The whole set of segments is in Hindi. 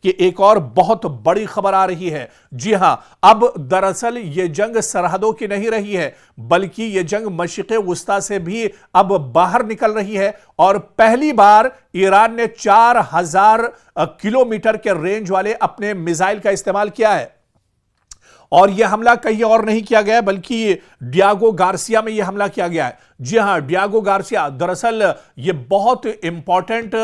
कि एक और बहुत बड़ी खबर आ रही है। जी हां, अब दरअसल यह जंग सरहदों की नहीं रही है, बल्कि यह जंग मशरिक़ वुस्ता से भी अब बाहर निकल रही है। और पहली बार ईरान ने 4000 किलोमीटर के रेंज वाले अपने मिसाइल का इस्तेमाल किया है। और यह हमला कहीं और नहीं किया गया, बल्कि डियागो गार्सिया में यह हमला किया गया है। जी हां, डियागो गार्सिया दरअसल यह बहुत इंपॉर्टेंट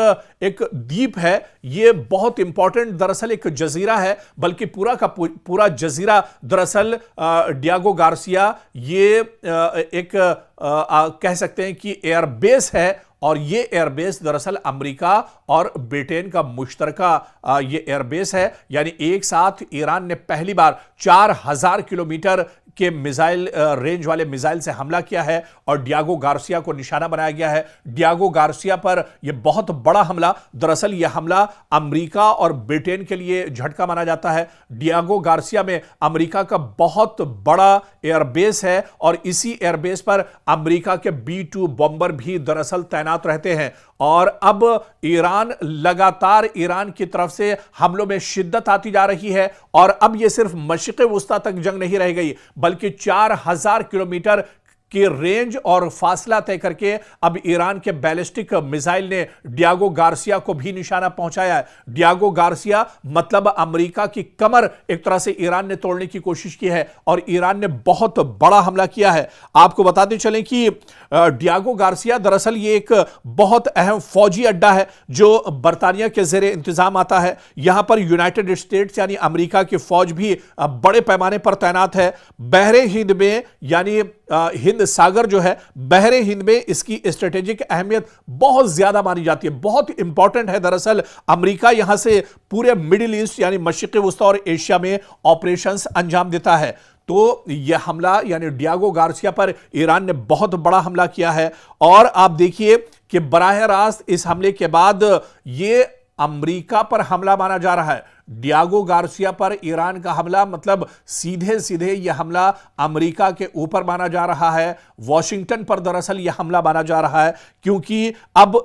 एक द्वीप है, यह बहुत इंपॉर्टेंट दरअसल एक जजीरा है, बल्कि पूरा का पूरा जजीरा दरअसल डियागो गार्सिया ये एक कह सकते हैं कि एयरबेस है। और ये एयरबेस दरअसल अमेरिका और ब्रिटेन का मुश्तरका ये एयरबेस है। यानी एक साथ ईरान ने पहली बार 4000 किलोमीटर के मिसाइल रेंज वाले मिसाइल से हमला किया है और डियागो गार्सिया को निशाना बनाया गया है। डियागो गार्सिया पर यह बहुत बड़ा हमला, दरअसल यह हमला अमेरिका और ब्रिटेन के लिए झटका माना जाता है। डियागो गार्सिया में अमेरिका का बहुत बड़ा एयरबेस है और इसी एयरबेस पर अमेरिका के B-2 बॉम्बर भी दरअसल तैनात रहते हैं। और अब ईरान लगातार ईरान की तरफ से हमलों में शिद्दत आती जा रही है। और अब यह सिर्फ मशरिक़ वुस्ता तक जंग नहीं रह गई, बल्कि 4000 किलोमीटर की रेंज और फासला तय करके अब ईरान के बैलिस्टिक मिसाइल ने डियागो गार्सिया को भी निशाना पहुंचाया है। डियागो गार्सिया मतलब अमेरिका की कमर एक तरह से ईरान ने तोड़ने की कोशिश की है और ईरान ने बहुत बड़ा हमला किया है। आपको बताते चलें कि डियागो गार्सिया दरअसल ये एक बहुत अहम फौजी अड्डा है जो बरतानिया के ज़ेरे इंतजाम आता है। यहां पर यूनाइटेड स्टेट्स यानी अमेरिका की फौज भी बड़े पैमाने पर तैनात है। बहरे हिंद में यानी हिंद सागर जो है, बहरे हिंद में इसकी स्ट्रेटेजिक अहमियत बहुत ज्यादा मानी जाती है, बहुत इंपॉर्टेंट है। दरअसल अमेरिका यहां से पूरे मिडिल ईस्ट यानी मशरिक़ वुस्ता और एशिया में ऑपरेशंस अंजाम देता है। तो यह हमला यानी डियागो गार्सिया पर ईरान ने बहुत बड़ा हमला किया है। और आप देखिए कि बराह रास्त इस हमले के बाद यह अमेरिका पर हमला माना जा रहा है। डियागो गार्सिया पर ईरान का हमला मतलब सीधे सीधे यह हमला अमेरिका के ऊपर माना जा रहा है। वॉशिंगटन पर दरअसल यह हमला माना जा रहा है, क्योंकि अब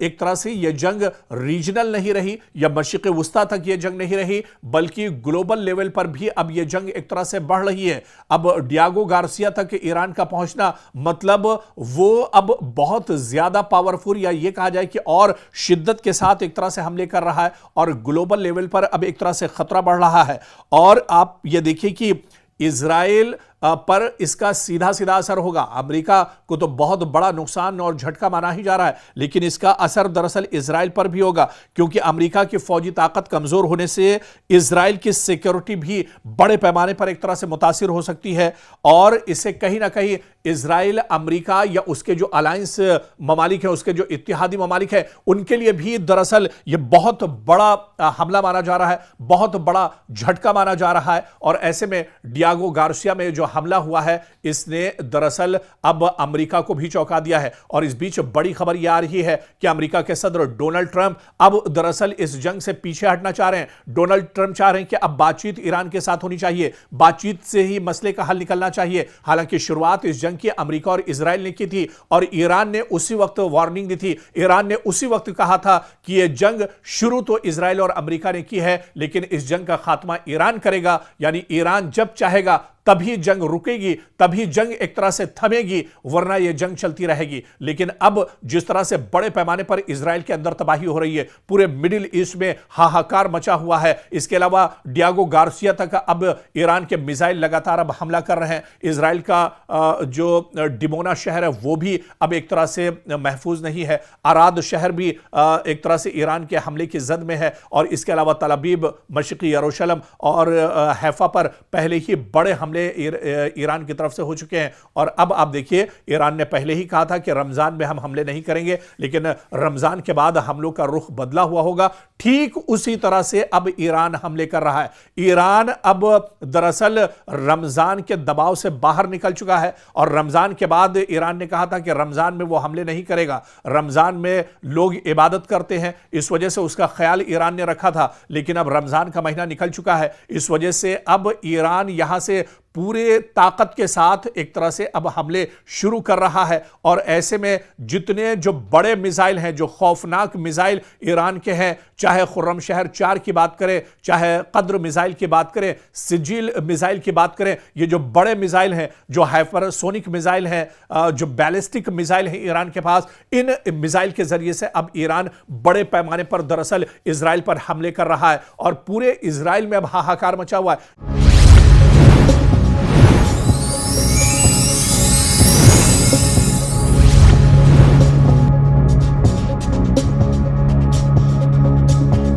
एक तरह से यह जंग रीजनल नहीं रही या मशरिक़ वुस्ता तक यह जंग नहीं रही, बल्कि ग्लोबल लेवल पर भी अब यह जंग एक तरह से बढ़ रही है। अब डियागो गार्सिया तक ईरान का पहुंचना मतलब वो अब बहुत ज्यादा पावरफुल या यह कहा जाए कि और शिद्दत के साथ एक तरह से हमले कर रहा है और ग्लोबल लेवल पर अब एक तरह से खतरा बढ़ रहा है। और आप यह देखिए कि इजराइल पर इसका सीधा सीधा असर होगा। अमेरिका को तो बहुत बड़ा नुकसान और झटका माना ही जा रहा है, लेकिन इसका असर दरअसल इजराइल पर भी होगा, क्योंकि अमेरिका की फौजी ताकत कमजोर होने से इजराइल की सिक्योरिटी भी बड़े पैमाने पर एक तरह से मुतासिर हो सकती है। और इससे कहीं ना कहीं इजराइल अमेरिका या उसके जो अलायंस ममालिक है, उसके जो इत्तेहादी ममालिक है, उनके लिए भी दरअसल यह बहुत बड़ा हमला माना जा रहा है, बहुत बड़ा झटका माना जा रहा है। और ऐसे में डियागो गार्सिया में जो हमला हुआ है, इसने दरअसल अब अमेरिका को भी चौंका दिया है। और इस बीच बड़ी खबर यह आ रही है कि अमेरिका के सदर डोनाल्ड ट्रंप अब दरअसल इस जंग से पीछे हटना चाह रहे हैं। डोनाल्ड ट्रंप चाह रहे हैं कि अब बातचीत ईरान के साथ होनी चाहिए, बातचीत से ही मसले का हल निकलना चाहिए। हालांकि शुरुआत इस जंग की अमेरिका और इजराइल ने की थी और ईरान ने उसी वक्त वार्निंग दी थी। ईरान ने उसी वक्त कहा था कि यह जंग शुरू तो इजराइल और अमेरिका ने की है, लेकिन इस जंग का खात्मा ईरान करेगा। यानी ईरान जब चाहेगा तभी जंग रुकेगी, तभी जंग एक तरह से थमेगी, वरना यह जंग चलती रहेगी। लेकिन अब जिस तरह से बड़े पैमाने पर इजराइल के अंदर तबाही हो रही है, पूरे मिडिल ईस्ट में हाहाकार मचा हुआ है। इसके अलावा डियागो गार्सिया तक अब ईरान के मिसाइल लगातार अब हमला कर रहे हैं। इजराइल का जो डिमोना शहर है वो भी अब एक तरह से महफूज नहीं है। अराद शहर भी एक तरह से ईरान के हमले की जद में है। और इसके अलावा तल अबीब, मशरिकी यरूशलेम और हैफा पर पहले ही बड़े हमले ईरान की तरफ से हो चुके हैं। और अब आप देखिए, ईरान ने पहले ही कहा था कि रमजान में हम हमले नहीं करेंगे, लेकिन रमजान के बाद हमलों का रुख बदला हुआ होगा। ठीक उसी तरह से अब ईरान हमले कर रहा है। ईरान अब दरअसल रमजान के दबाव से बाहर निकल चुका है और रमजान के बाद ईरान ने कहा था कि रमजान में वो हमले नहीं करेगा। रमजान में लोग इबादत करते हैं, इस वजह से उसका ख्याल ईरान ने रखा था। लेकिन अब रमजान का महीना निकल चुका है, इस वजह से अब ईरान यहां से पूरे ताकत के साथ एक तरह से अब हमले शुरू कर रहा है। और ऐसे में जितने जो बड़े मिसाइल हैं, जो खौफनाक मिसाइल ईरान के हैं, चाहे खुर्रमशहर 4 की बात करें, चाहे कद्र मिसाइल की बात करें, सिजिल मिसाइल की बात करें, ये जो बड़े मिसाइल हैं, जो हाइपरसोनिक मिसाइल हैं, जो बैलिस्टिक मिसाइल है ईरान के पास, इन मिसाइल के जरिए से अब ईरान बड़े पैमाने पर दरअसल इजराइल पर हमले कर रहा है और पूरे इजराइल में अब हाहाकार मचा हुआ है।